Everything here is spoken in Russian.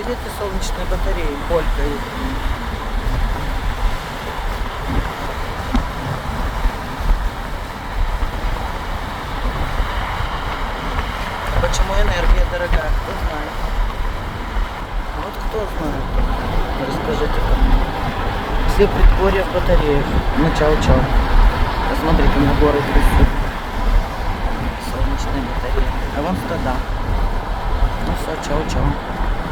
эти солнечные батареи булькают. Почему энергия дорогая? Кто знает? Вот кто знает? Расскажите-ка мне. Все предгорья в батареях. Ну, чау-чау. Посмотрите, на горы трясут. Солнечные батареи. А вон стада. Ну все, чау-чау.